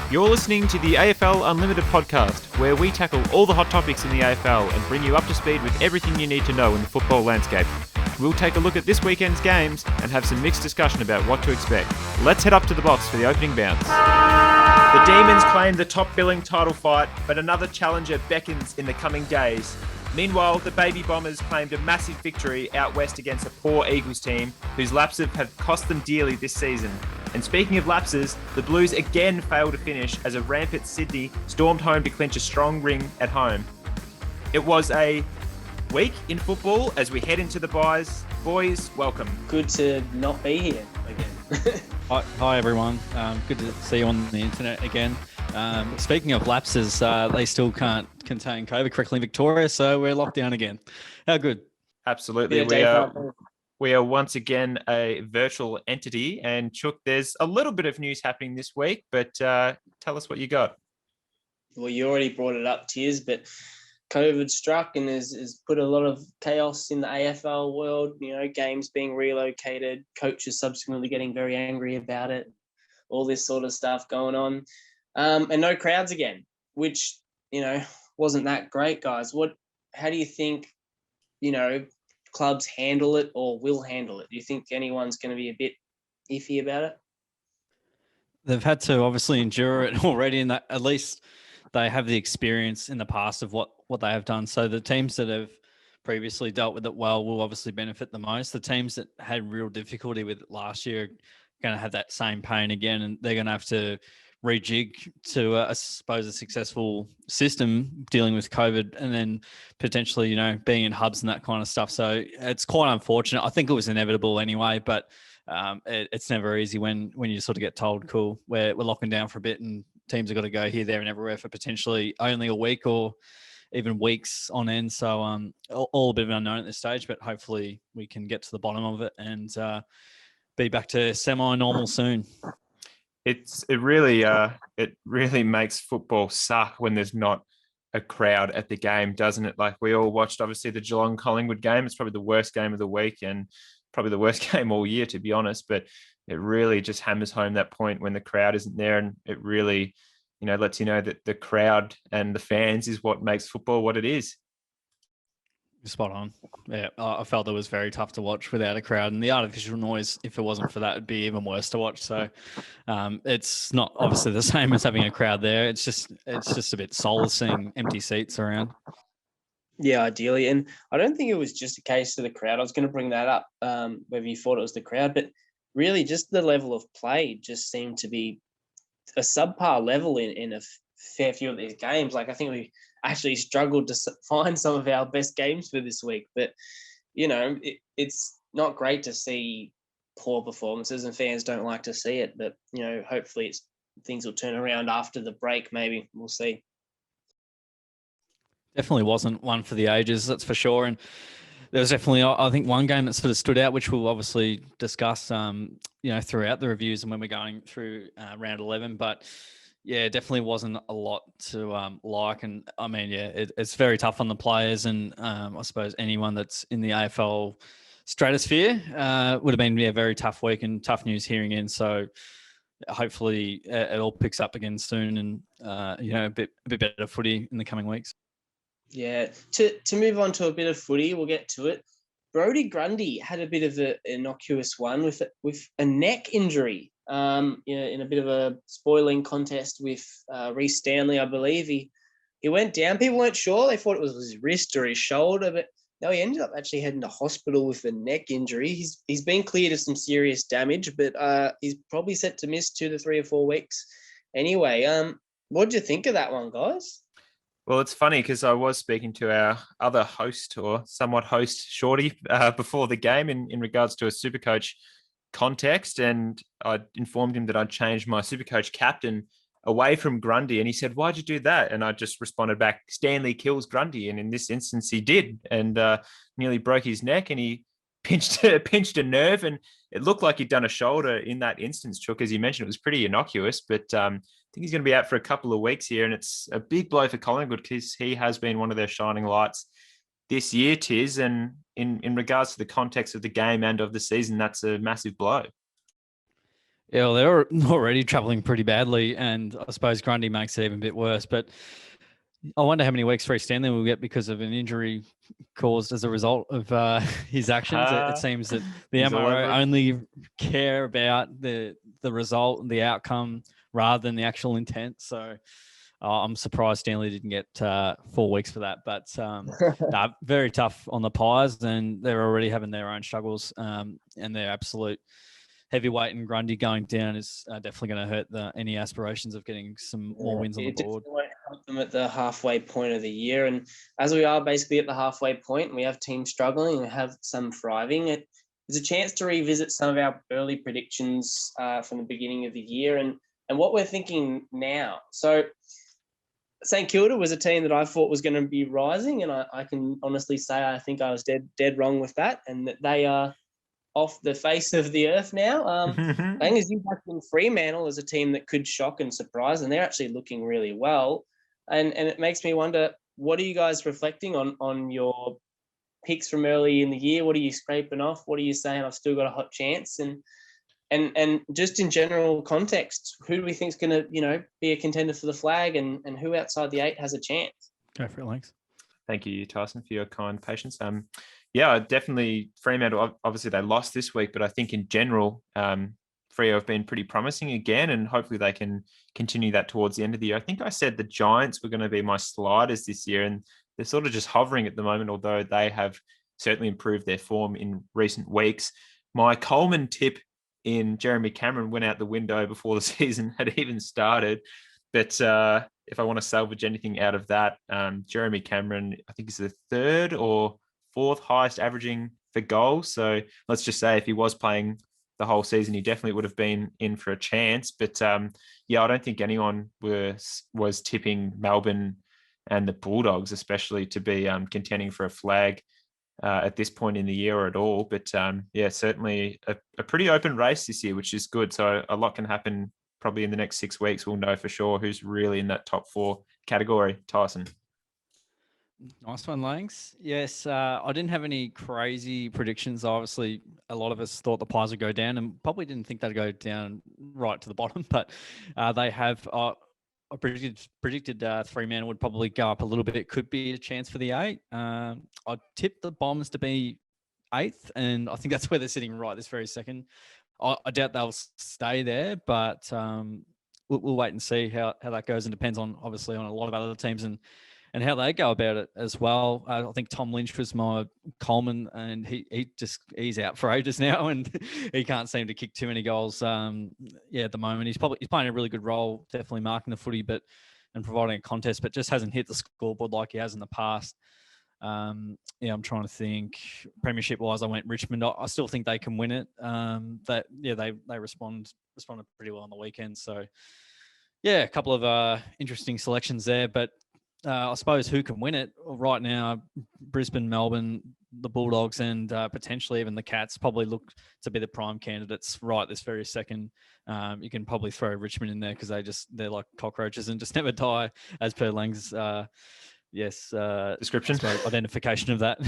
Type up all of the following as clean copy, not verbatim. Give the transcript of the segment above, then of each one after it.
You're listening to the AFL Unlimited podcast, where we tackle all the hot topics in the AFL and bring you up to speed with everything you need to know in the football landscape. We'll take a look at this weekend's games and have some mixed discussion about what to expect. Let's head up to the box for the opening bounce. The Demons claim the top billing title fight, but another challenger beckons in the coming days. Meanwhile, the Baby Bombers claimed a massive victory out west against a poor Eagles team, whose lapses have cost them dearly this season. And speaking of lapses, the Blues again failed to finish as a rampant Sydney stormed home to clinch a strong ring at home. It was a week in football as we head into the byes. Boys, welcome. Good to not be here again. Hi everyone. Good to see you on the internet again. Speaking of lapses, they still can't contain COVID correctly in Victoria, so we're locked down again. How good? Absolutely. We are once again a virtual entity. And Chook, there's a little bit of news happening this week, but tell us what you got. Well, you already brought it up, Tiz, but COVID struck and has put a lot of chaos in the AFL world. You know, games being relocated, coaches subsequently getting very angry about it, all this sort of stuff going on. And no crowds again, which, you know, wasn't that great, guys. How do you think, you know, clubs handle it or will handle it? Do you think anyone's going to be a bit iffy about it? They've had to obviously endure it already, and that at least they have the experience in the past of what they have done. So the teams that have previously dealt with it well will obviously benefit the most. The teams that had real difficulty with it last year are going to have that same pain again, and they're going to have to rejig to, I suppose, a successful system dealing with COVID and then potentially, you know, being in hubs and that kind of stuff. So it's quite unfortunate. I think it was inevitable anyway, but it's never easy when you sort of get told, cool, we're locking down for a bit and teams have got to go here, there and everywhere for potentially only a week or even weeks on end. So all a bit of an unknown at this stage, but hopefully we can get to the bottom of it and be back to semi-normal soon. It really makes football suck when there's not a crowd at the game, doesn't it? Like we all watched, obviously, the Geelong Collingwood game. It's probably the worst game of the week and probably the worst game all year, to be honest. But it really just hammers home that point when the crowd isn't there, and it really, you know, lets you know that the crowd and the fans is what makes football what it is. Spot on. Yeah, I felt it was very tough to watch without a crowd, and the artificial noise, if it wasn't for that, would be even worse to watch. So it's not obviously the same as having a crowd there. It's just a bit soulless seeing empty seats around. Yeah, ideally. And I don't think it was just a case of the crowd. I was going to bring that up, whether you thought it was the crowd, but really just the level of play just seemed to be a subpar level in a fair few of these games. Like I think we actually struggled to find some of our best games for this week. But, you know, it's not great to see poor performances and fans don't like to see it. But, you know, hopefully things will turn around after the break. Maybe we'll see. Definitely wasn't one for the ages, that's for sure. And there was definitely, I think, one game that sort of stood out, which we'll obviously discuss, you know, throughout the reviews and when we're going through round 11. But yeah, definitely wasn't a lot to like. And I mean, yeah, it's very tough on the players. And I suppose anyone that's in the AFL stratosphere would have been a very tough week and tough news hearing in. So hopefully it all picks up again soon and, you know, a bit better footy in the coming weeks. Yeah, to move on to a bit of footy, we'll get to it. Brodie Grundy had a bit of an innocuous one with a neck injury. You know, in a bit of a spoiling contest with Reece Stanley, I believe. He went down. People weren't sure. They thought it was his wrist or his shoulder, but no, he ended up actually heading to hospital with a neck injury. He's been cleared of some serious damage, but he's probably set to miss 2 to 3 or 4 weeks. Anyway, what did you think of that one, guys? Well, it's funny because I was speaking to our other host or somewhat host, Shorty, before the game in regards to a Supercoach context, and I informed him that I'd changed my Supercoach captain away from Grundy, and he said, "Why'd you do that?" And I just responded back, "Stanley kills Grundy," and in this instance, he did, and nearly broke his neck, and he pinched a nerve, and it looked like he'd done a shoulder in that instance. Chook, as you mentioned, it was pretty innocuous, but I think he's going to be out for a couple of weeks here, and it's a big blow for Collingwood because he has been one of their shining lights this year, Tiz, and in regards to the context of the game and of the season, that's a massive blow. Yeah, well, they're already travelling pretty badly, and I suppose Grundy makes it even a bit worse. But I wonder how many weeks Free Stanley will get because of an injury caused as a result of his actions. It seems that the He's all over MRO it. only care about the result and the outcome rather than the actual intent. So I'm surprised Stanley didn't get 4 weeks for that. But nah, very tough on the Pies, and they're already having their own struggles, and their absolute heavyweight and Grundy going down is definitely going to hurt any aspirations of getting some more wins on the It board. definitely won't help them at the halfway point of the year. And as we are basically at the halfway point, we have teams struggling and have some thriving. It's a chance to revisit some of our early predictions from the beginning of the year and what we're thinking now. So St Kilda was a team that I thought was going to be rising, and I can honestly say I think I was dead wrong with that, and that they are off the face of the earth now. Bangers back in Fremantle as a team that could shock and surprise, and they're actually looking really well. And it makes me wonder, what are you guys reflecting on your picks from early in the year? What are you scraping off? What are you saying I've still got a hot chance? And just in general context, who do we think is going to, be a contender for the flag, and who outside the 8 has a chance? Go for it, Lanks. Thank you, Tyson, for your kind patience. Yeah, definitely Fremantle. Obviously, they lost this week, but I think in general, Freo have been pretty promising again, and hopefully they can continue that towards the end of the year. I think I said the Giants were going to be my sliders this year, and they're sort of just hovering at the moment, although they have certainly improved their form in recent weeks. My Coleman tip in Jeremy Cameron went out the window before the season had even started. But if I want to salvage anything out of that, Jeremy Cameron, I think is the 3rd or 4th highest averaging for goals. So let's just say if he was playing the whole season, he definitely would have been in for a chance. But yeah, I don't think anyone was tipping Melbourne and the Bulldogs, especially, to be contending for a flag at this point in the year or at all. But yeah, certainly a pretty open race this year, which is good. So a lot can happen probably in the next 6 weeks. We'll know for sure who's really in that top 4 category. Tyson. Nice one, Langs. Yes, I didn't have any crazy predictions. Obviously, a lot of us thought the Pies would go down, and probably didn't think they'd go down right to the bottom, but they have. I predicted Fremantle would probably go up a little bit. It could be a chance for the 8. I tipped the Bombs to be 8th, and I think that's where they're sitting right this very second. I doubt they'll stay there, but we'll wait and see how that goes, and depends on, obviously, on a lot of other teams and how they go about it as well. I think Tom Lynch was my Coleman, and he's out for ages now, and he can't seem to kick too many goals. At the moment he's playing a really good role, definitely marking the footy, and providing a contest, but just hasn't hit the scoreboard like he has in the past. I'm trying to think. Premiership wise, I went Richmond. I still think they can win it. They responded pretty well on the weekend. So yeah, a couple of interesting selections there, but. I suppose who can win it right now? Brisbane, Melbourne, the Bulldogs, and potentially even the Cats probably look to be the prime candidates right this very second. You can probably throw Richmond in there because they're like cockroaches and just never die, as per Lang's description, identification of that.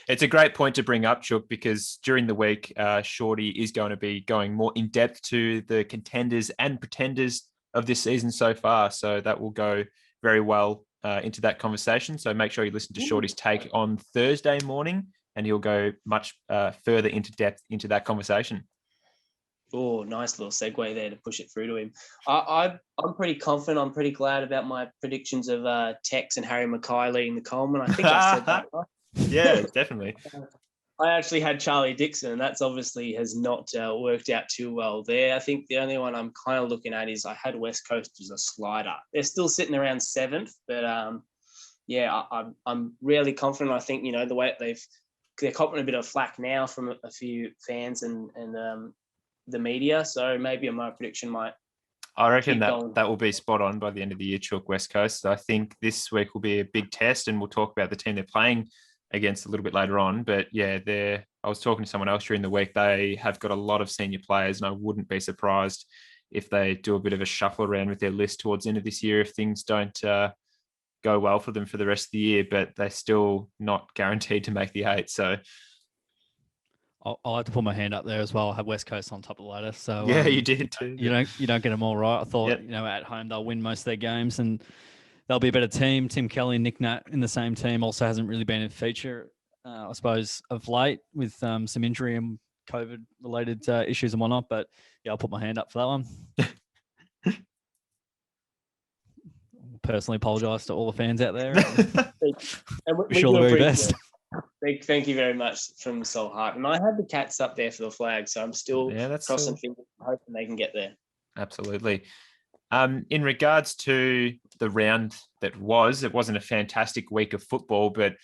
It's a great point to bring up, Chook, because during the week, Shorty is going to be going more in depth to the contenders and pretenders of this season so far. So that will go very well into that conversation. So make sure you listen to Shorty's take on Thursday morning, and he'll go much further into depth into that conversation. Oh, nice little segue there to push it through to him. I'm pretty confident. I'm pretty glad about my predictions of Tex and Harry Mackay leading the Coleman. I think I said that right. Yeah, definitely. I actually had Charlie Dixon, and that's obviously has not worked out too well there. I think the only one I'm kind of looking at is I had West Coast as a slider. They're still sitting around 7th, but I'm really confident. I think, the way they're copping a bit of flack now from a few fans and the media. So maybe my prediction might. I reckon that will be spot on by the end of the year, Chook, West Coast. I think this week will be a big test, and we'll talk about the team they're playing against a little bit later on. But yeah, I was talking to someone else during the week. They have got a lot of senior players, and I wouldn't be surprised if they do a bit of a shuffle around with their list towards the end of this year if things don't go well for them for the rest of the year. But they're still not guaranteed to make the 8. So I'll have to put my hand up there as well. I have West Coast on top of the ladder, so Yeah, you did too. You don't get them all right. I thought Yep. At home they'll win most of their games and they'll be a better team. Tim Kelly and Nick Nat in the same team also hasn't really been a feature, I suppose, of late with some injury and COVID related issues and whatnot. But yeah, I'll put my hand up for that one. Personally apologise to all the fans out there. And wish you all the very best. Thank you very much from the soul heart. And I had the Cats up there for the flag, so I'm still crossing fingers, hoping they can get there. Absolutely. In regards to the round that was, it wasn't a fantastic week of football, but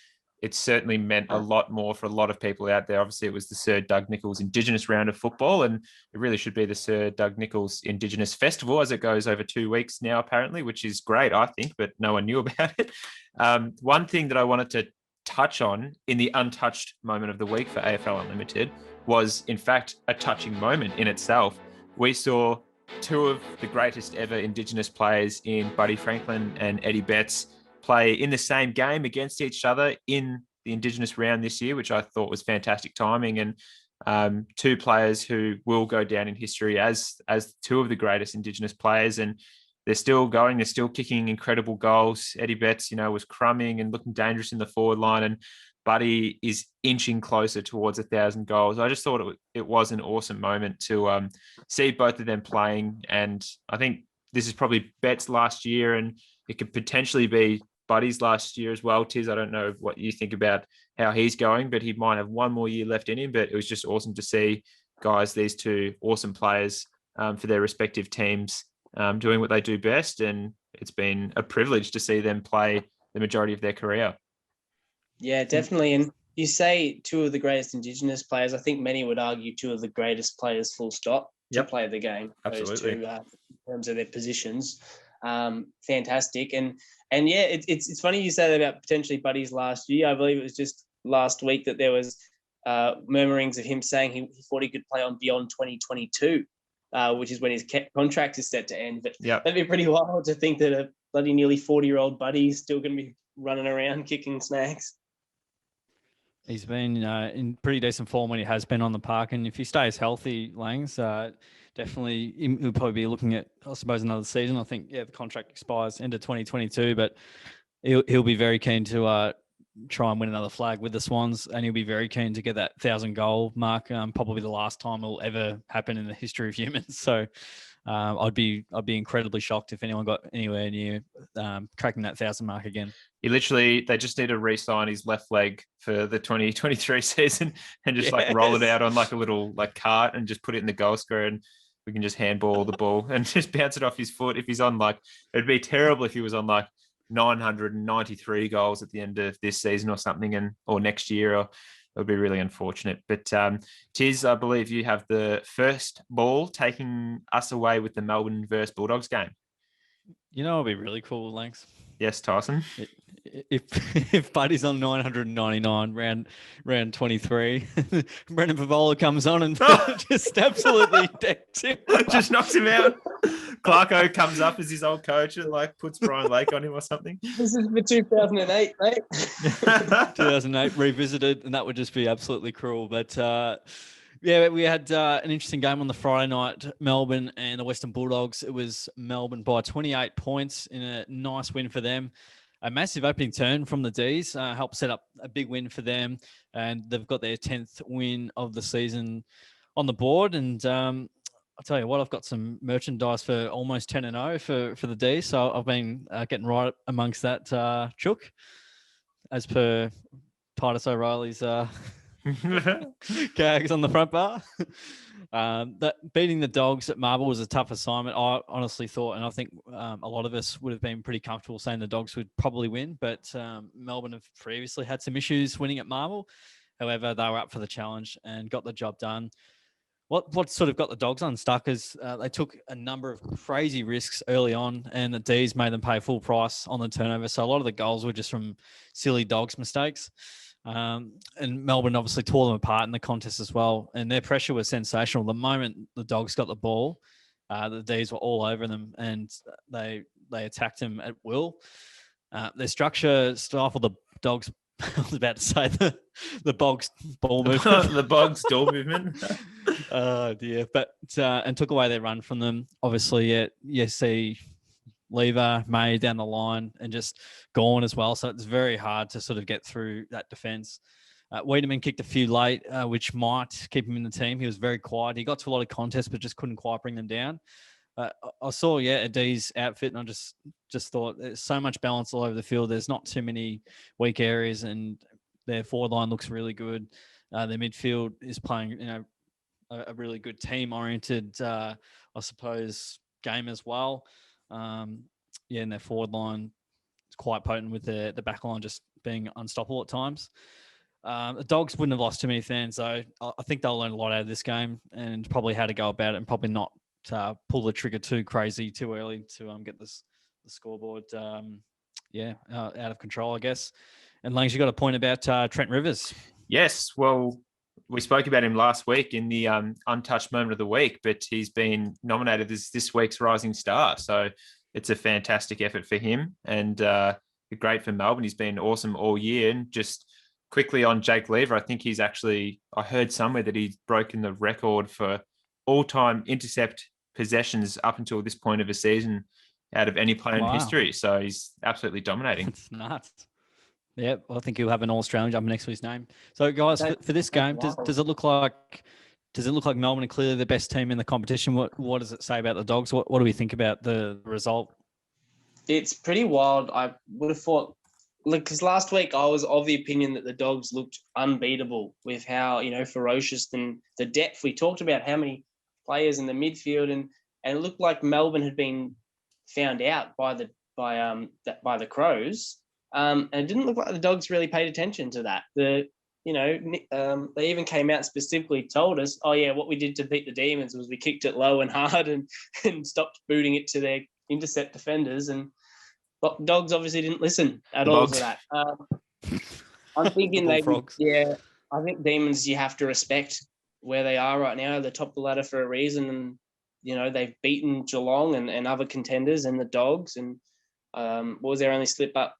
it certainly meant a lot more for a lot of people out there. Obviously, it was the Sir Doug Nicholls Indigenous round of football, and it really should be the Sir Doug Nicholls Indigenous Festival, as it goes over 2 weeks now, apparently, which is great, I think, but no one knew about it. One thing that I wanted to touch on in the untouched moment of the week for AFL Unlimited was, in fact, a touching moment in itself. We saw two of the greatest ever Indigenous players in Buddy Franklin and Eddie Betts play in the same game against each other in the Indigenous round this year, which I thought was fantastic timing. And two players who will go down in history as two of the greatest Indigenous players. And they're still going, they're still kicking incredible goals. Eddie Betts, was crumbing and looking dangerous in the forward line. And Buddy is inching closer towards 1,000 goals. I just thought it was an awesome moment to see both of them playing. And I think this is probably Betts' last year, and it could potentially be Buddy's last year as well. Tiz, I don't know what you think about how he's going, but he might have one more year left in him. But it was just awesome to see, guys, these two awesome players for their respective teams doing what they do best. And it's been a privilege to see them play the majority of their career. Yeah, definitely. And you say two of the greatest Indigenous players. I think many would argue two of the greatest players, full stop, to play the game. Absolutely. Those two, in terms of their positions. Fantastic. And yeah, it's funny you say that about potentially Buddy's last year. I believe it was just last week that there was murmurings of him saying he thought he could play on beyond 2022, which is when his contract is set to end. But that'd be pretty wild to think that a bloody nearly 40-year-old Buddy is still going to be running around kicking snags. He's been in pretty decent form when he has been on the park. And if he stays healthy, Langs, definitely he'll probably be looking at, I suppose, another season. I think, the contract expires end of 2022, but he'll be very keen to try and win another flag with the Swans, and he'll be very keen to get that 1,000 goal mark. Probably the last time it'll ever happen in the history of humans. So I'd be incredibly shocked if anyone got anywhere near cracking that 1,000 mark again. They just need to re-sign his left leg for the 2023 season and just roll it out on a little cart and just put it in the goal square, and we can just handball the ball and just bounce it off his foot. If he's on it'd be terrible if he was on 993 goals at the end of this season or something, or next year, or it would be really unfortunate. But Tiz, I believe you have the first ball, taking us away with the Melbourne versus Bulldogs game. It'd be really cool, Lanks. Yes, Tyson. If Buddy's on 999 round 23, Brendan Pavola comes on and just absolutely decks him. Just knocks him out. Clarko comes up as his old coach and puts Brian Lake on him or something. This is for 2008, mate. 2008 revisited, and that would just be absolutely cruel. But we had an interesting game on the Friday night, Melbourne and the Western Bulldogs. It was Melbourne by 28 points in a nice win for them. A massive opening turn from the Ds helped set up a big win for them, and they've got their 10th win of the season on the board. And I'll tell you what, I've got some merchandise for almost 10-0 for the Ds, so I've been getting right amongst that chook, as per Titus O'Reilly's gags on the front bar. That beating the Dogs at Marble was a tough assignment. I honestly thought, and I think a lot of us would have been pretty comfortable saying the Dogs would probably win, but Melbourne have previously had some issues winning at Marble. However, they were up for the challenge and got the job done. What sort of got the Dogs unstuck is they took a number of crazy risks early on, and the Ds made them pay full price on the turnover. So a lot of the goals were just from silly Dogs mistakes. And Melbourne obviously tore them apart in the contest as well, and their pressure was sensational. The moment the Dogs got the ball, the Ds were all over them, and they attacked them at will. Their structure stifled the Dogs' I was about to say the Bogs ball movement. The Bogs door movement. Oh dear. But and took away their run from them. Obviously, yeah, you see Lever, May down the line and just gone as well. So it's very hard to sort of get through that defence. Wiedemann kicked a few late, which might keep him in the team. He was very quiet. He got to a lot of contests, but just couldn't quite bring them down. I saw, Adie's outfit, and I just thought there's so much balance all over the field. There's not too many weak areas, and their forward line looks really good. Their midfield is playing, a really good team-oriented, I suppose, game as well. And their forward line is quite potent with the back line just being unstoppable at times. The Dogs wouldn't have lost too many fans, though. I think they'll learn a lot out of this game and probably how to go about it and probably not pull the trigger too crazy too early to get the scoreboard out of control, I guess. And Langs, you got a point about Trent Rivers. Yes, well, we spoke about him last week in the Untouched Moment of the Week, but he's been nominated as this week's Rising Star. So it's a fantastic effort for him and great for Melbourne. He's been awesome all year. And just quickly on Jake Lever, I think I heard somewhere that he's broken the record for all-time intercept possessions up until this point of a season out of any player in history. So he's absolutely dominating. It's nuts. Yeah, well, I think he'll have an All-Australian jump next to his name. So, guys, for this game, does it look like Melbourne are clearly the best team in the competition? What does it say about the Dogs? What do we think about the result? It's pretty wild. I would have thought, because last week I was of the opinion that the Dogs looked unbeatable with how ferocious and the depth. We talked about how many players in the midfield, and it looked like Melbourne had been found out by the Crows. And it didn't look like the Dogs really paid attention to that. They even came out and specifically told us, what we did to beat the Demons was we kicked it low and hard and stopped booting it to their intercept defenders. And Dogs obviously didn't listen at all to that. I'm thinking I think Demons, you have to respect where they are right now. They're top of the ladder for a reason. And, they've beaten Geelong and other contenders and the Dogs. And what was their only slip up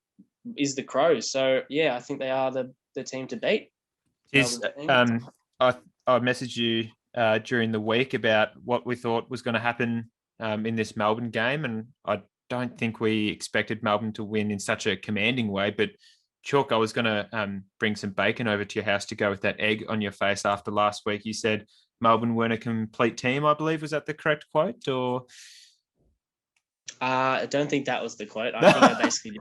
is the Crows. So, I think they are the team to beat. I messaged you during the week about what we thought was going to happen in this Melbourne game. And I don't think we expected Melbourne to win in such a commanding way. But, Chalk, I was going to bring some bacon over to your house to go with that egg on your face after last week. You said Melbourne weren't a complete team, I believe. Was that the correct quote? Or I don't think that was the quote. I think I basically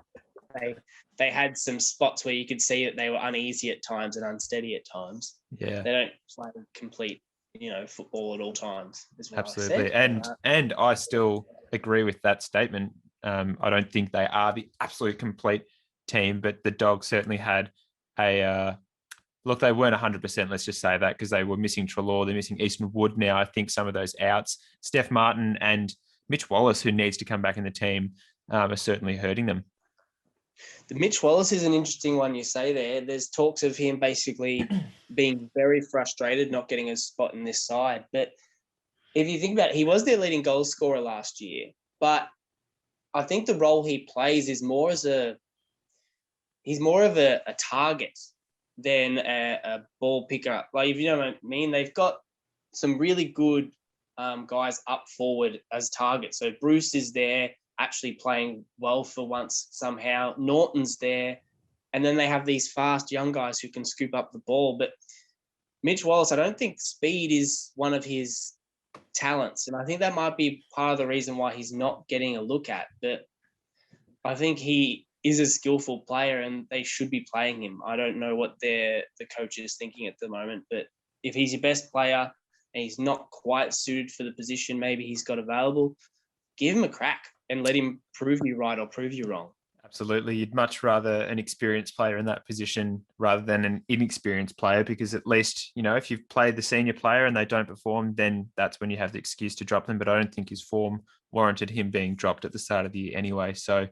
they had some spots where you could see that they were uneasy at times and unsteady at times. Yeah. They don't play complete, football at all times. Absolutely. And I still agree with that statement. I don't think they are the absolute complete team, but the Dogs certainly had they weren't 100%, let's just say that, because they were missing Treloar, they're missing Easton Wood now. I think some of those outs, Steph Martin and Mitch Wallace, who needs to come back in the team, are certainly hurting them. The Mitch Wallace is an interesting one you say there. There's talks of him basically being very frustrated, not getting a spot in this side. But if you think about it, he was their leading goal scorer last year. But I think the role he plays is more as he's more of a target than a ball picker. Like, if you know what I mean, they've got some really good guys up forward as targets. So Bruce is there, actually playing well for once somehow. Norton's there. And then they have these fast young guys who can scoop up the ball. But Mitch Wallace, I don't think speed is one of his talents. And I think that might be part of the reason why he's not getting a look at. But I think he is a skillful player and they should be playing him. I don't know what the coach is thinking at the moment. But if he's your best player and he's not quite suited for the position maybe he's got available, give him a crack and let him prove you right or prove you wrong. Absolutely. You'd much rather an experienced player in that position rather than an inexperienced player, because at least, if you've played the senior player and they don't perform, then that's when you have the excuse to drop them. But I don't think his form warranted him being dropped at the start of the year anyway. So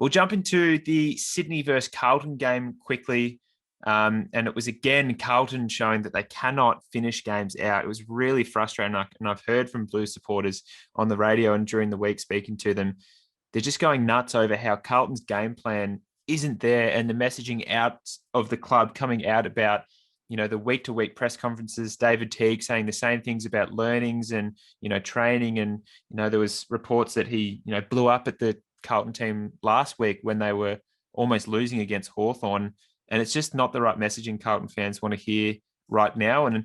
we'll jump into the Sydney versus Carlton game quickly. And it was, again, Carlton showing that they cannot finish games out. It was really frustrating. And I've heard from Blue supporters on the radio and during the week speaking to them, they're just going nuts over how Carlton's game plan isn't there, and the messaging out of the club coming out about, the week-to-week press conferences, David Teague saying the same things about learnings and, training. And, there was reports that he, blew up at the Carlton team last week when they were almost losing against Hawthorn. And it's just not the right messaging Carlton fans want to hear right now. And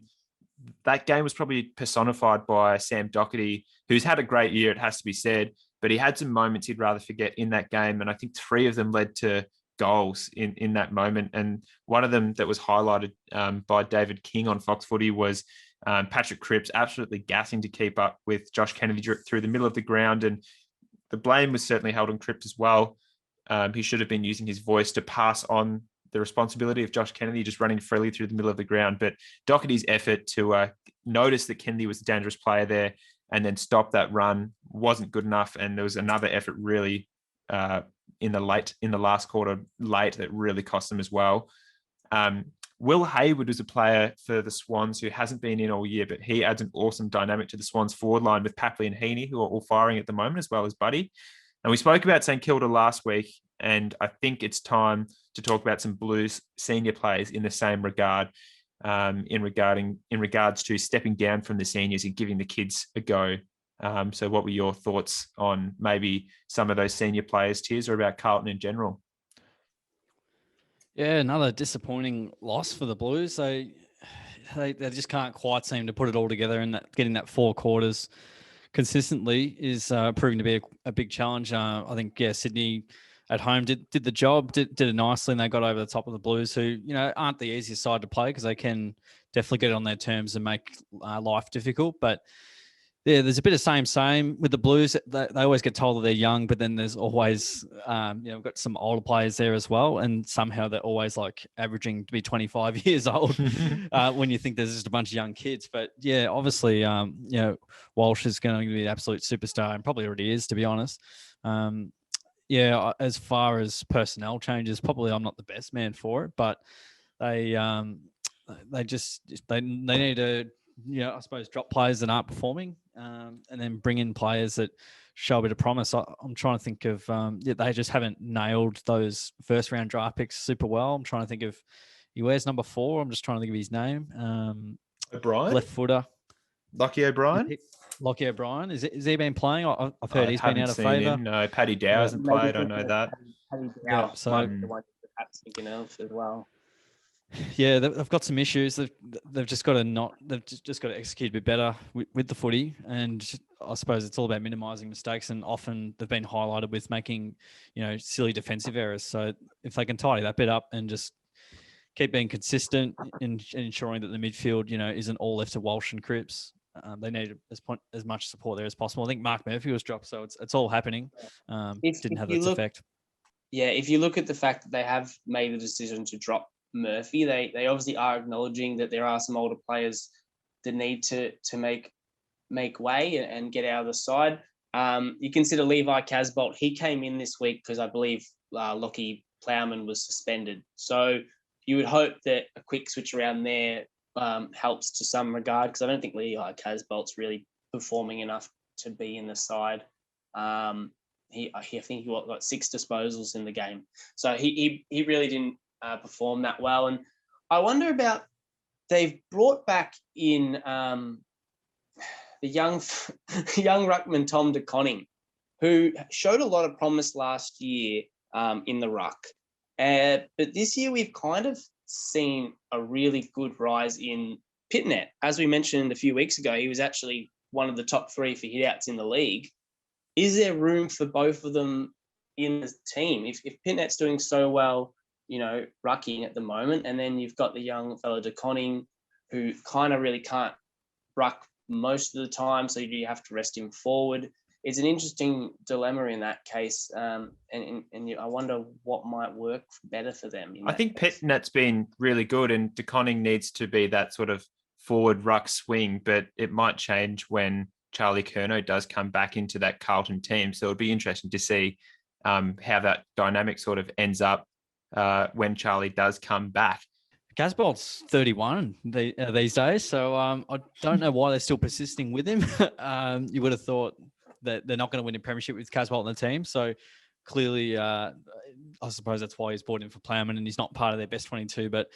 that game was probably personified by Sam Doherty, who's had a great year, it has to be said, but he had some moments he'd rather forget in that game. And I think 3 of them led to goals in that moment. And one of them that was highlighted by David King on Fox Footy was Patrick Cripps absolutely gassing to keep up with Josh Kennedy through the middle of the ground. And the blame was certainly held on Cripps as well. He should have been using his voice to pass on the responsibility of Josh Kennedy just running freely through the middle of the ground. But Doherty's effort to notice that Kennedy was a dangerous player there and then stop that run wasn't good enough. And there was another effort really in the last quarter late that really cost them as well. Will Hayward was a player for the Swans who hasn't been in all year, but he adds an awesome dynamic to the Swans forward line with Papley and Heaney, who are all firing at the moment, as well as Buddy. And we spoke about St Kilda last week, and I think it's time to talk about some Blues senior players in the same regard, in regards to stepping down from the seniors and giving the kids a go. So what were your thoughts on maybe some of those senior players, Tiers, or about Carlton in general? Yeah, another disappointing loss for the Blues. They just can't quite seem to put it all together, and that getting that 4 quarters consistently is proving to be a big challenge. I think, Sydney at home did the job, did it nicely, and they got over the top of the Blues, who, aren't the easiest side to play because they can definitely get it on their terms and make life difficult. But yeah, there's a bit of same with the Blues. They always get told that they're young, but then there's always, we've got some older players there as well. And somehow they're always like averaging to be 25 years old when you think there's just a bunch of young kids. But yeah, obviously, Walsh is going to be the absolute superstar and probably already is, to be honest. As far as personnel changes, probably I'm not the best man for it, but they need to, I suppose, drop players that aren't performing, and then bring in players that show a bit of promise. I'm trying to think of, they just haven't nailed those first round draft picks super well. I'm trying to think of, he wears number 4. I'm just trying to think of his name. O'Brien? Left footer. Lockie O'Brien? Lockie O'Brien. Is he been playing? I've heard he's been out of favour. No, Paddy Dow hasn't played. I know that. Paddy Dow, so the one perhaps thinking of as well. Yeah, they've got some issues. They've just got to execute a bit better with the footy, and I suppose it's all about minimising mistakes. And often they've been highlighted with making, silly defensive errors. So if they can tidy that bit up and just keep being consistent in ensuring that the midfield, isn't all left to Walsh and Cripps, they need as much support there as possible. I think Mark Murphy was dropped, so it's all happening. Didn't have its effect. Yeah, if you look at the fact that they have made the decision to drop Murphy, they obviously are acknowledging that there are some older players that need to make way and get out of the side. You consider Levi Casbolt. He came in this week because I believe Lockie Plowman was suspended. So you would hope that a quick switch around there helps to some regard, because I don't think Levi Casbolt's really performing enough to be in the side. I think he got 6 disposals in the game. So he really didn't perform that well. And I wonder about, they've brought back in the young ruckman Tom De Koning, who showed a lot of promise last year in the ruck. But this year we've kind of seen a really good rise in Pitnet. As we mentioned a few weeks ago, he was actually one of the top 3 for hitouts in the league. Is there room for both of them in the team? If Pitnet's doing so well, rucking at the moment, and then you've got the young fellow De Koning, who kind of really can't ruck most of the time, so you have to rest him forward. It's an interesting dilemma in that case, and I wonder what might work better for them. I think Pitnet's been really good, and De Koning needs to be that sort of forward ruck swing, but it might change when Charlie Curnow does come back into that Carlton team. So it'll be interesting to see how that dynamic sort of ends up when Charlie does come back. Casbolt's 31 these days, so I don't know why they're still persisting with him. You would have thought that they're not going to win a premiership with Casbolt on the team. So clearly, I suppose that's why he's brought in for Plowman, and he's not part of their best 22. But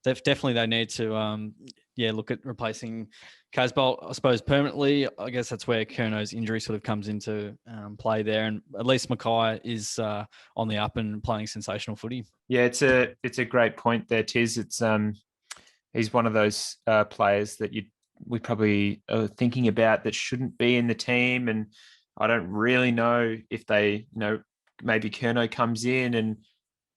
definitely they need to, look at replacing Casbolt, I suppose, permanently. I guess that's where Kerno's injury sort of comes into play there. And at least Mackay is on the up and playing sensational footy. Yeah, it's a great point there, Tiz. It's he's one of those players that we probably are thinking about that shouldn't be in the team, and I don't really know if they, maybe Kerno comes in and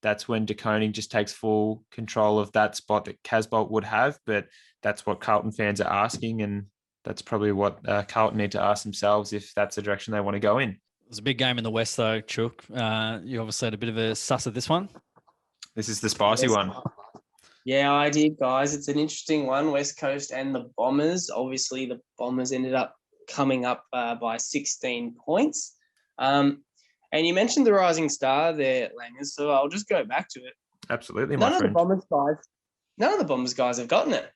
that's when De Koning just takes full control of that spot that Casbolt would have. But that's what Carlton fans are asking, and that's probably what Carlton need to ask themselves if that's the direction they want to go in. It was a big game in the West, though, Chook. You obviously had a bit of a suss of this one. This is the spicy one. Yeah, I did, guys. It's an interesting one, West Coast and the Bombers. Obviously, the Bombers ended up coming up by 16 points. And you mentioned the rising star there, Langers, so I'll just go back to it. Absolutely, none my of friend. None of the Bombers guys have gotten it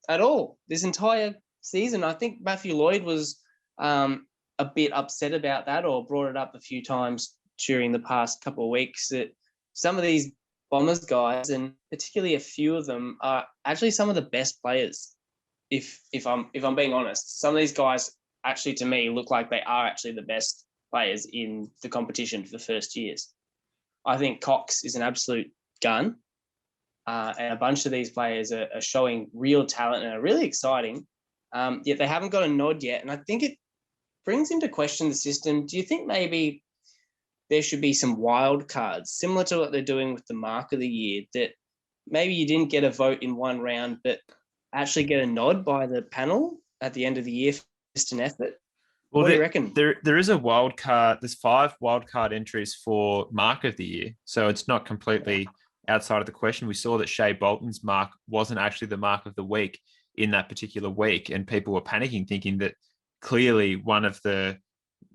at all this entire season. I think Matthew Lloyd was a bit upset about that, or brought it up a few times during the past couple of weeks, that some of these Bombers guys, and particularly a few of them, are actually some of the best players. If I'm being honest, some of these guys actually, to me, look like they are actually the best players in the competition for the first years. I think Cox is an absolute gun, and a bunch of these players are showing real talent and are really exciting. Yet they haven't got a nod yet, and I think it brings into question the system. Do you think maybe there should be some wild cards, similar to what they're doing with the mark of the year, that maybe you didn't get a vote in one round, but actually get a nod by the panel at the end of the year for just an effort? Well, what do you reckon? There is a wild card. There's 5 wild card entries for mark of the year, so it's not completely outside of the question. We saw that Shea Bolton's mark wasn't actually the mark of the week in that particular week, and people were panicking, thinking that clearly one of the,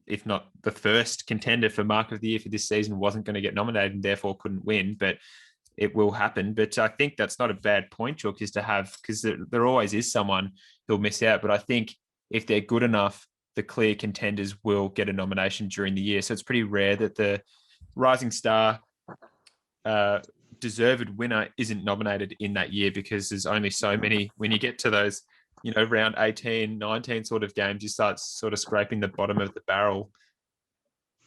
if not the first contender for mark of the year for this season, wasn't going to get nominated and therefore couldn't win. But it will happen. But I think that's not a bad point, Chook, is to have, because there always is someone who'll miss out. But I think if they're good enough, the clear contenders will get a nomination during the year. So it's pretty rare that the rising star deserved winner isn't nominated in that year, because there's only so many. When you get to those, round 18, 19 sort of games, you start sort of scraping the bottom of the barrel.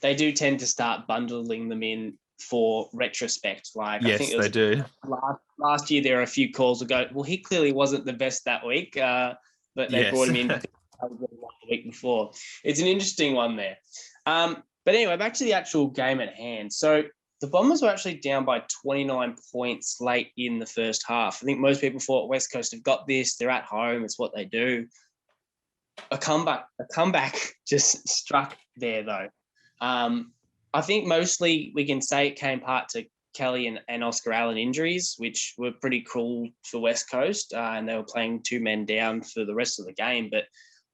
They do tend to start bundling them in for retrospect. Like, yes, I think it was they do. Last year, there are a few calls that go, well, he clearly wasn't the best that week, but they brought him in the week before. It's an interesting one there. But anyway, back to the actual game at hand. So the Bombers were actually down by 29 points late in the first half. I think most people thought West Coast have got this. They're at home. It's what they do. A comeback just struck there, though. I think mostly we can say it came part to Kelly and Oscar Allen injuries, which were pretty cruel for West Coast, and they were playing 2 men down for the rest of the game. But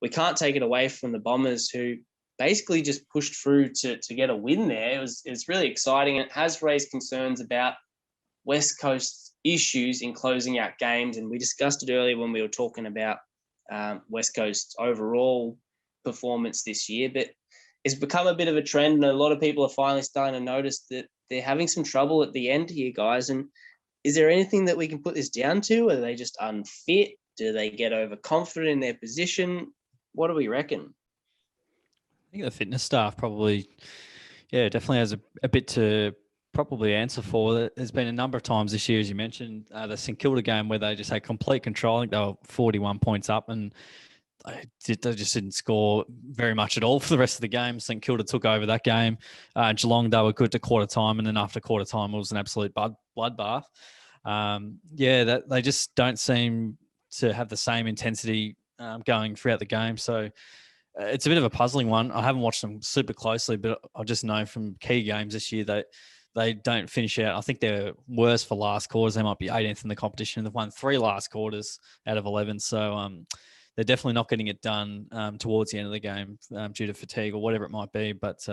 we can't take it away from the Bombers, who basically just pushed through to get a win there. It's really exciting, and it has raised concerns about West Coast's issues in closing out games. And we discussed it earlier when we were talking about West Coast's overall performance this year. But it's become a bit of a trend, and a lot of people are finally starting to notice that they're having some trouble at the end here, guys. And is there anything that we can put this down to? Are they just unfit? Do they get overconfident in their position? What do we reckon? I think the fitness staff probably, definitely has a bit to probably answer for. There's been a number of times this year, as you mentioned, the St Kilda game where they just had complete control. I think they were 41 points up, and they just didn't score very much at all for the rest of the game. St Kilda took over that game. Geelong, they were good to quarter time, and then after quarter time, it was an absolute bloodbath. They just don't seem to have the same intensity going throughout the game. So it's a bit of a puzzling one. I haven't watched them super closely, but I just know from key games this year that they don't finish out. I think they're worse for last quarters. They might be 18th in the competition. They've won 3 last quarters out of 11. So they're definitely not getting it done towards the end of the game due to fatigue or whatever it might be. But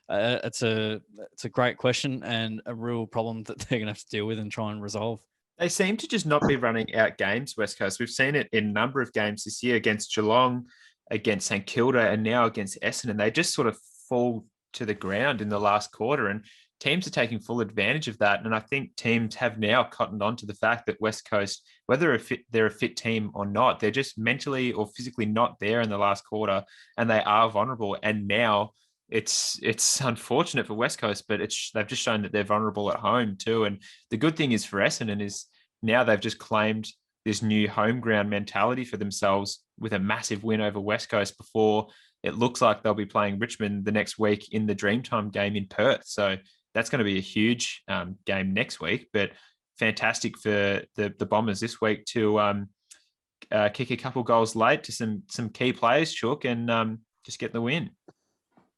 it's a great question and a real problem that they're going to have to deal with and try and resolve. They seem to just not be running out games, West Coast. We've seen it in a number of games this year against Geelong, against St Kilda, and now against Essendon. They just sort of fall to the ground in the last quarter, and teams are taking full advantage of that. And I think teams have now cottoned on to the fact that West Coast, whether they're a fit team or not, they're just mentally or physically not there in the last quarter, and they are vulnerable. And now it's unfortunate for West Coast, but they've just shown that they're vulnerable at home too. And the good thing is for Essendon is now they've just claimed this new home ground mentality for themselves with a massive win over West Coast before it looks like they'll be playing Richmond the next week in the Dreamtime game in Perth. So that's going to be a huge game next week, but fantastic for the Bombers this week to kick a couple goals late to some key players, Chook, and just get the win.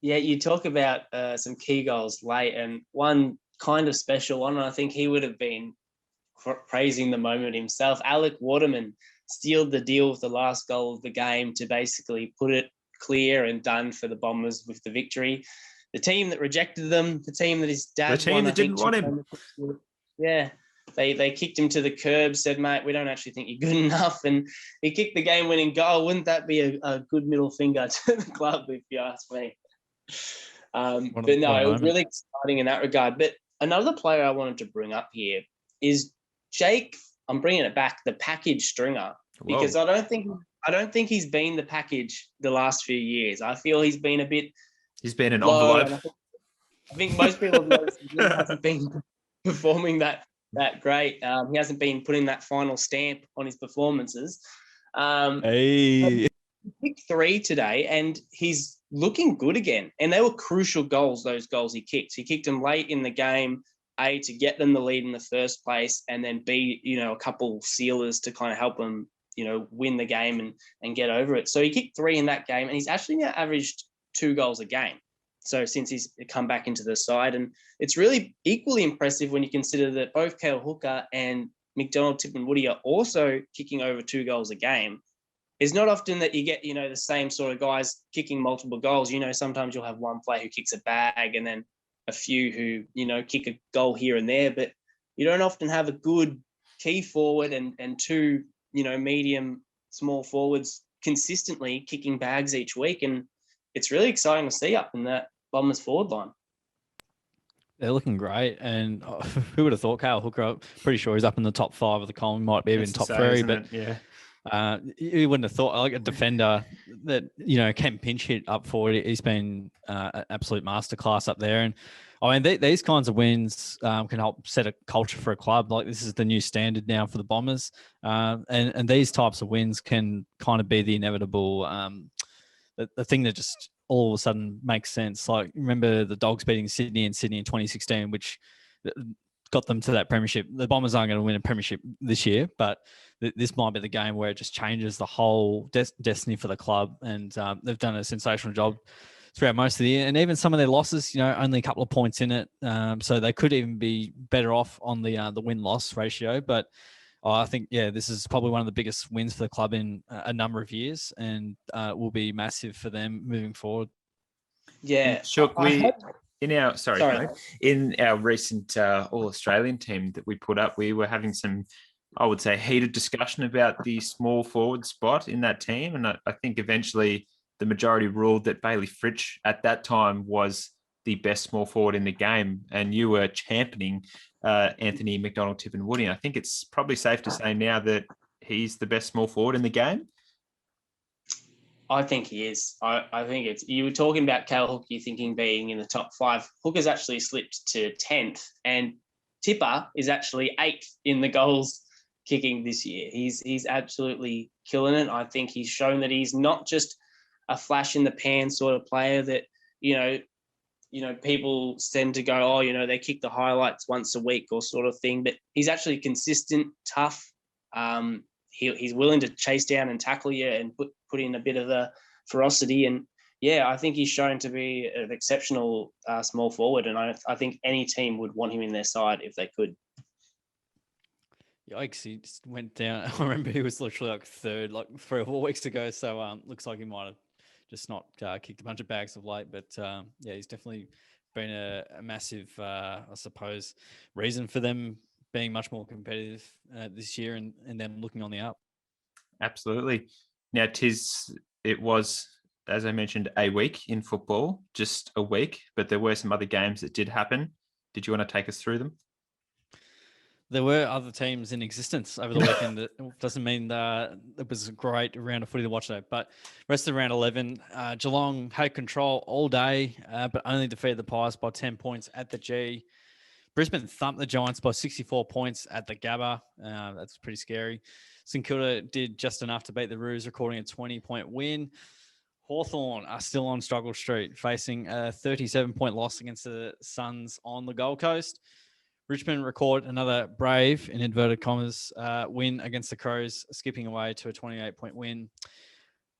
Yeah, you talk about some key goals late, and one kind of special one, and I think he would have been praising the moment himself. Alec Waterman sealed the deal with the last goal of the game to basically put it clear and done for the Bombers with the victory. The team that rejected them, the team that his dad the team that didn't want him. Yeah, they kicked him to the curb, said, mate, we don't actually think you're good enough. And he kicked the game-winning goal. Wouldn't that be a good middle finger to the club, if you ask me? But no, it was really exciting in that regard. But another player I wanted to bring up here is Jake. I'm bringing it back, the package Stringer, because I don't think he's been the package the last few years. I feel he's been a bit. He's been an low, envelope. I think most people have noticed he hasn't been performing that great. He hasn't been putting that final stamp on his performances. Hey. He kicked 3 today, and he's looking good again. And they were crucial goals, those goals he kicked. He kicked them late in the game, A, to get them the lead in the first place, and then B, a couple sealers to kind of help them, win the game and get over it. So he kicked 3 in that game, and he's actually now averaged 2 goals a game. So since he's come back into the side, and it's really equally impressive when you consider that both Cale Hooker and McDonald, Tipman Woody are also kicking over 2 goals a game. It's not often that you get, the same sort of guys kicking multiple goals. Sometimes you'll have one player who kicks a bag and then a few who, kick a goal here and there, but you don't often have a good key forward and 2, medium, small forwards consistently kicking bags each week. And it's really exciting to see up in that Bombers forward line. They're looking great. And who would have thought Cale Hooker? I'm pretty sure he's up in the top 5 of the column, might be even top 3, but yeah. You wouldn't have thought, like a defender that, can pinch hit up forward. He's been an absolute masterclass up there. And I mean, these kinds of wins can help set a culture for a club. Like, this is the new standard now for the Bombers. And these types of wins can kind of be the inevitable, the thing that just all of a sudden makes sense. Like, remember the Dogs beating Sydney in 2016, which got them to that premiership. The Bombers aren't going to win a premiership this year, but this might be the game where it just changes the whole destiny for the club. And they've done a sensational job throughout most of the year. And even some of their losses, only a couple of points in it. So they could even be better off on the win-loss ratio. But I think, this is probably one of the biggest wins for the club in a number of years, and will be massive for them moving forward. Yeah. Shook, in our recent All-Australian team that we put up, we were having some, I would say, heated discussion about the small forward spot in that team. And I think eventually the majority ruled that Bailey Fritsch at that time was the best small forward in the game. And you were championing Anthony McDonald, Tipman Woody. And I think it's probably safe to say now that he's the best small forward in the game. I think he is. I think it's, you were talking about Cale Hooker, you thinking being in the top 5. Hooker's actually slipped to 10th, and Tipper is actually 8th in the goals kicking this year. He's absolutely killing it. I think he's shown that he's not just a flash in the pan sort of player that, people tend to go, they kick the highlights once a week or sort of thing, but he's actually consistent, tough. He's willing to chase down and tackle you and put in a bit of a ferocity. And I think he's shown to be an exceptional small forward. And I think any team would want him in their side if they could. Yikes, he just went down. I remember he was literally like 3rd, like 3 or 4 weeks ago. So looks like he might have just not kicked a bunch of bags of late. But he's definitely been a massive, I suppose, reason for them being much more competitive this year and them looking on the up. Absolutely. Now, it was as I mentioned, a week in football, just a week, but there were some other games that did happen. Did you want to take us through them? There were other teams in existence over the weekend. It doesn't mean it was a great round of footy to watch, though. But rest of round 11, Geelong had control all day, but only defeated the Pies by 10 points at the G. Brisbane thumped the Giants by 64 points at the Gabba. That's pretty scary. St Kilda did just enough to beat the Roos, recording a 20-point win. Hawthorn are still on struggle street, facing a 37-point loss against the Suns on the Gold Coast. Richmond record another brave, in inverted commas, win against the Crows, skipping away to a 28-point win.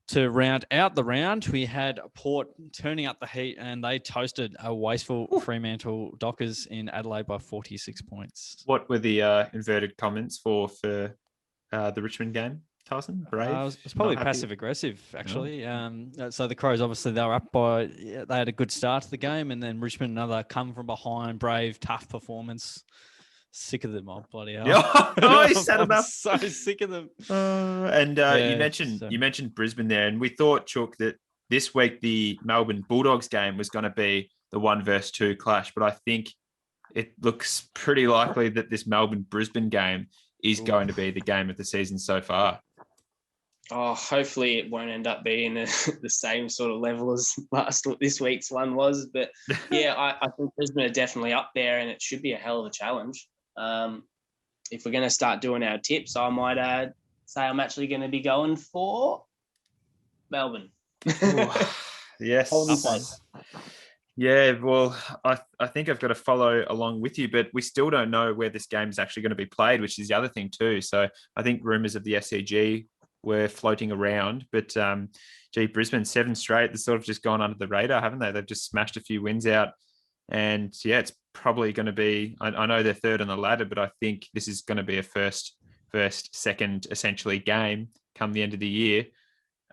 To round out the round, we had Port turning up the heat, and they toasted a wasteful Fremantle Dockers in Adelaide by 46 points. What were the inverted comments for the Richmond game, Tyson? Brave? It was probably passive-aggressive, actually. So the Crows, obviously, they were up by... they had a good start to the game, and then Richmond, another come-from-behind, brave, tough performance. Sick of them, bloody hell. Oh, he set them up. So sick of them. You mentioned Brisbane there, and we thought, Chook, that this week the Melbourne Bulldogs game was going to be the 1 versus 2 clash, but I think it looks pretty likely that this Melbourne-Brisbane game is going to be the game of the season so far. Oh, hopefully it won't end up being the same sort of level as this week's one was. But yeah, I think Brisbane are definitely up there, and it should be a hell of a challenge. If we're going to start doing our tips, I might say I'm actually going to be going for Melbourne. Yes. Yeah, well, I think I've got to follow along with you, but we still don't know where this game is actually going to be played, which is the other thing too. So I think rumours of the SCG were floating around, but Brisbane 7 straight, they've sort of just gone under the radar, haven't they? They've just smashed a few wins out. And yeah, it's probably going to be, I know they're third on the ladder, but I think this is going to be a first, second, essentially game come the end of the year.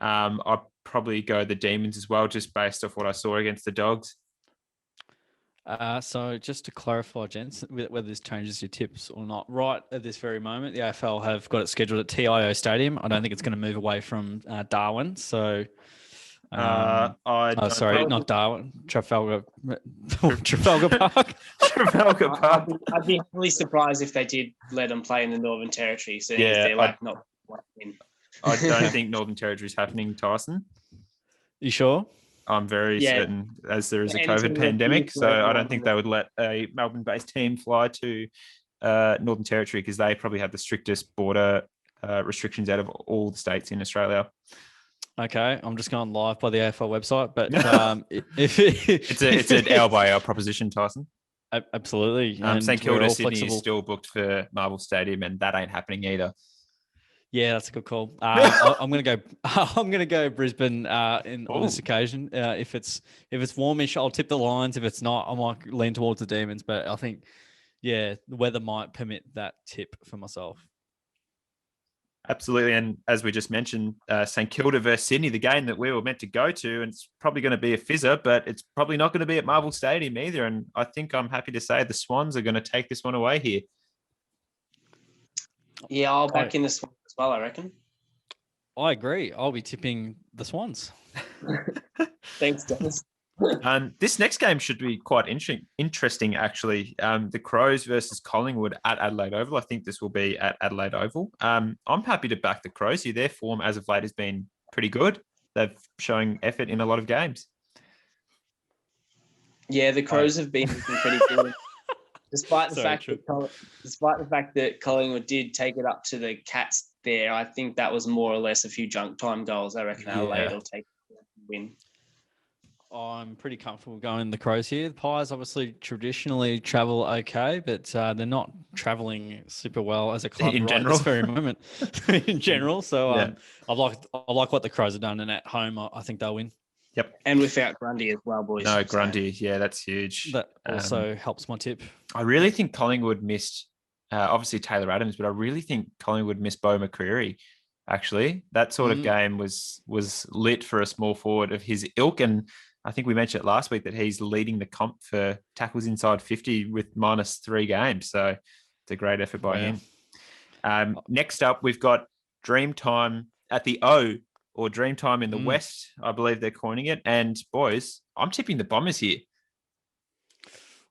I'll probably go the Demons as well, just based off what I saw against the Dogs. So just to clarify, gents, whether this changes your tips or not, right at this very moment, the AFL have got it scheduled at TIO Stadium. I don't think it's going to move away from Darwin. So... not Darwin. Trafalgar Park. Trafalgar Park. I'd be really surprised if they did let them play in the Northern Territory. So they're not in. I don't think Northern Territory is happening, Tyson. You sure? I'm very certain, as there is a COVID pandemic. So I don't think they would let a Melbourne-based team fly to Northern Territory, because they probably have the strictest border restrictions out of all the states in Australia. Okay, I'm just going live by the AFL website, but if it's an hour by hour proposition, Tyson. Absolutely. St Kilda Sydney is still booked for Marvel Stadium, and that ain't happening either. Yeah, that's a good call. I'm gonna go. I'm gonna go Brisbane on this occasion. If it's warmish, I'll tip the Lions. If it's not, I might lean towards the Demons. But I think, the weather might permit that tip for myself. Absolutely. And as we just mentioned, St Kilda versus Sydney, the game that we were meant to go to, and it's probably going to be a fizzer, but it's probably not going to be at Marvel Stadium either. And I think I'm happy to say the Swans are going to take this one away here. Yeah, I'll back in the Swans as well, I reckon. I agree. I'll be tipping the Swans. Thanks, Dennis. This next game should be quite interesting, actually. The Crows versus Collingwood at Adelaide Oval. I think this will be at Adelaide Oval. I'm happy to back the Crows here. Their form as of late has been pretty good. They're showing effort in a lot of games. Yeah, the Crows have been pretty good. Despite the fact that Collingwood did take it up to the Cats there, I think that was more or less a few junk time goals. I reckon Adelaide will take the win. I'm pretty comfortable going the Crows here. The Pies obviously traditionally travel okay, but they're not travelling super well as a club in general. This very moment. In general, so I like what the Crows have done, and at home I think they'll win. Yep, and without Grundy as well, boys. No, Grundy, that's huge. That also helps my tip. I really think Collingwood missed, obviously Taylor Adams, but I really think Collingwood missed Beau McCreary. Actually, that sort of game was lit for a small forward of his ilk, and I think we mentioned it last week that he's leading the comp for tackles inside 50 with -3 games. So it's a great effort by him. Next up, we've got Dreamtime at the O, or Dreamtime in the West, I believe they're coining it. And boys, I'm tipping the Bombers here.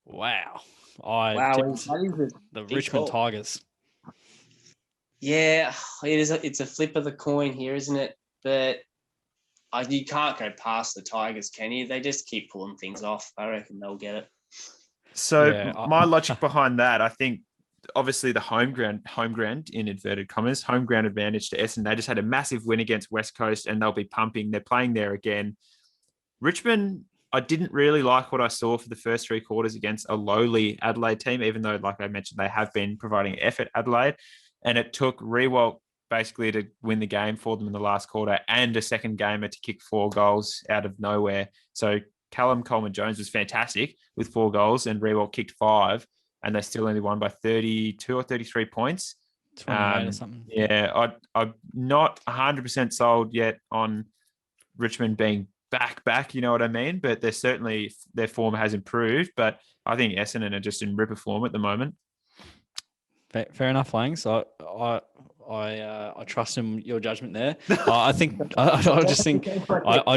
Wow. That is The big Richmond call. Tigers. Yeah, it is. It's a flip of the coin here, isn't it? But you can't go past the Tigers, can you? They just keep pulling things off. I reckon they'll get it. So my logic behind that, I think, obviously the home ground in inverted commas, home ground advantage to Essendon. They just had a massive win against West Coast and they'll be pumping. They're playing there again. Richmond, I didn't really like what I saw for the first 3 quarters against a lowly Adelaide team, even though, like I mentioned, they have been providing effort Adelaide. And it took Rewalt basically to win the game for them in the last quarter and a second gamer to kick 4 goals out of nowhere. So Callum Coleman-Jones was fantastic with 4 goals and Rewalt kicked 5. And they still only won by 32 or 33 points. 28 or something. Yeah, I'm not 100% sold yet on Richmond being back, you know what I mean? But they're certainly, their form has improved. But I think Essendon are just in ripper form at the moment. Fair enough, Lang. So I trust in your judgment there. I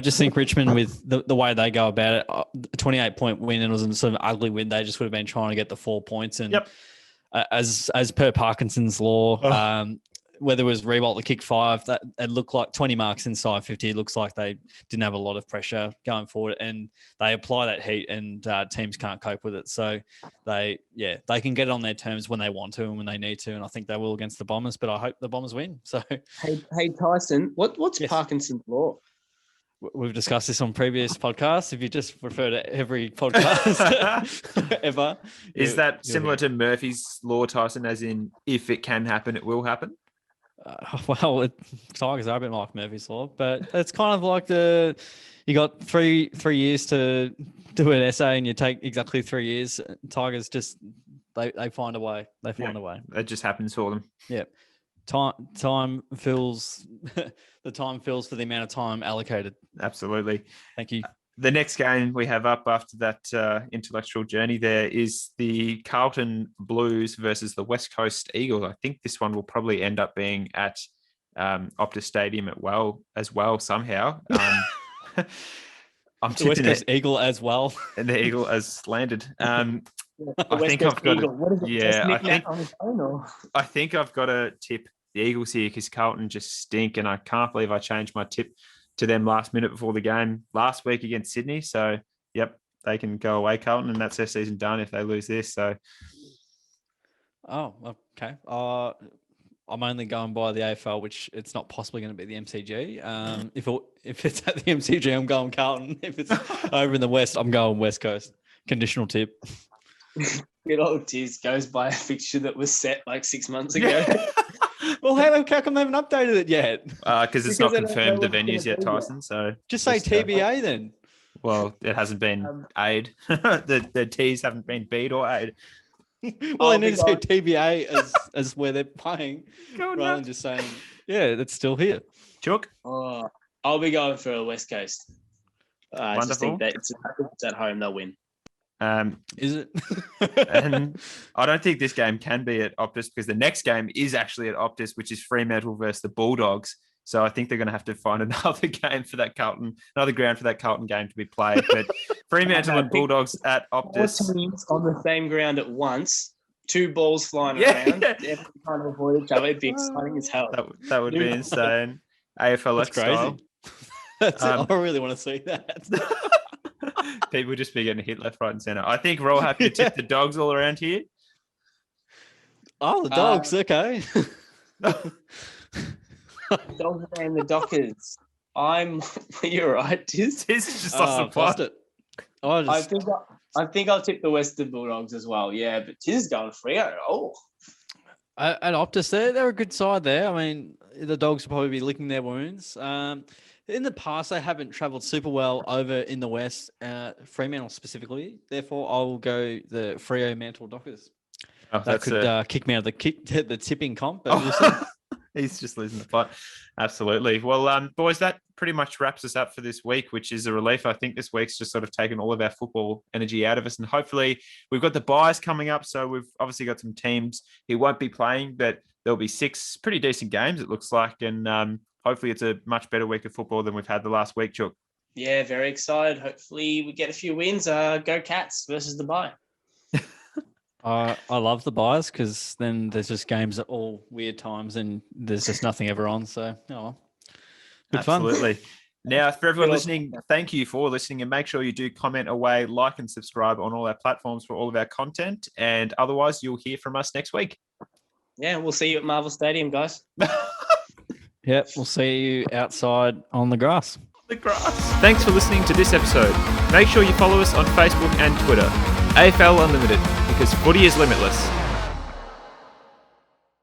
just think Richmond, with the way they go about it, a 28-point win, and it was a sort of ugly win. They just would have been trying to get the 4 points, and as per Parkinson's law, whether it was Rewalt to kick 5, that it looked like 20 marks inside 50. It looks like they didn't have a lot of pressure going forward, and they apply that heat, and teams can't cope with it. So they can get it on their terms when they want to and when they need to, and I think they will against the Bombers. But I hope the Bombers win. So hey Tyson, what's Parkinson's law? We've discussed this on previous podcasts. If you just refer to every podcast ever, is that similar to Murphy's law, Tyson? As in, if it can happen, it will happen. Tigers are a bit like Murphy's Law, but it's kind of like you got three years to do an essay and you take exactly 3 years. Tigers just, they find a way. They find a way. It just happens for them. Yeah. Time fills, the time fills for the amount of time allocated. Absolutely. Thank you. The next game we have up after that intellectual journey there is the Carlton Blues versus the West Coast Eagles. I think this one will probably end up being at Optus Stadium as well somehow. I'm the West Coast Eagle as well. And the Eagle has landed. I think I've got to tip the Eagles here because Carlton just stink, and I can't believe I changed my tip to them last minute before the game last week against Sydney. So, yep, they can go away, Carlton, and that's their season done if they lose this. So, okay. I'm only going by the AFL, which it's not possibly going to be the MCG. If it's at the MCG, I'm going Carlton. If it's over in the West, I'm going West Coast. Conditional tip. Good old Tiz goes by a fixture that was set like 6 months ago. Well, how come they haven't updated it yet? Because it's not confirmed the venues yet, Tyson. So just say TBA then. Well, it hasn't been Aid. The T's haven't been B'd or Aid. Well, they need to say TBA as where they're playing, rather than just saying, yeah, it's still here. Chook? I'll be going for a West Coast. I Wonderful. just think that it's at home, they'll win. Is it? And I don't think this game can be at Optus because the next game is actually at Optus, which is Fremantle versus the Bulldogs. So I think they're going to have to find another ground for that Carlton game to be played. But Fremantle and Bulldogs at Optus. 4 teams on the same ground at once, 2 balls flying around. Everyone trying to avoid each other. It'd be exciting as hell. That would be insane. AFLU style. That's I really want to see that. People just be getting hit left, right, and centre. I think we're all happy to tip the Dogs all around here. Oh, the Dogs, okay. Dogs and the Dockers. You're right, Tiz. This is just lost the plot. I think I'll tip the Western Bulldogs as well. Yeah, but Tiz is going Freo. Oh. At Optus, they're a good side there. I mean, the Dogs will probably be licking their wounds. In the past, they haven't travelled super well over in the West, Fremantle specifically. Therefore, I will go the Freo Mantle Dockers. That could kick me out of the tipping comp. But we'll see. He's just losing the plot. Absolutely. Well, boys, that pretty much wraps us up for this week, which is a relief. I think this week's just sort of taken all of our football energy out of us. And hopefully we've got the buys coming up. So we've obviously got some teams who won't be playing, but there'll be 6 pretty decent games, it looks like. And hopefully it's a much better week of football than we've had the last week, Chook. Yeah, very excited. Hopefully we get a few wins. Go Cats versus the bye. I love the buys because then there's just games at all weird times and there's just nothing ever on. So, good fun. Absolutely. Now, for everyone listening, thank you for listening, and make sure you do comment away, like and subscribe on all our platforms for all of our content. And otherwise, you'll hear from us next week. Yeah, we'll see you at Marvel Stadium, guys. Yep, we'll see you outside on the grass. Thanks for listening to this episode. Make sure you follow us on Facebook and Twitter. AFL Unlimited, because footy is limitless.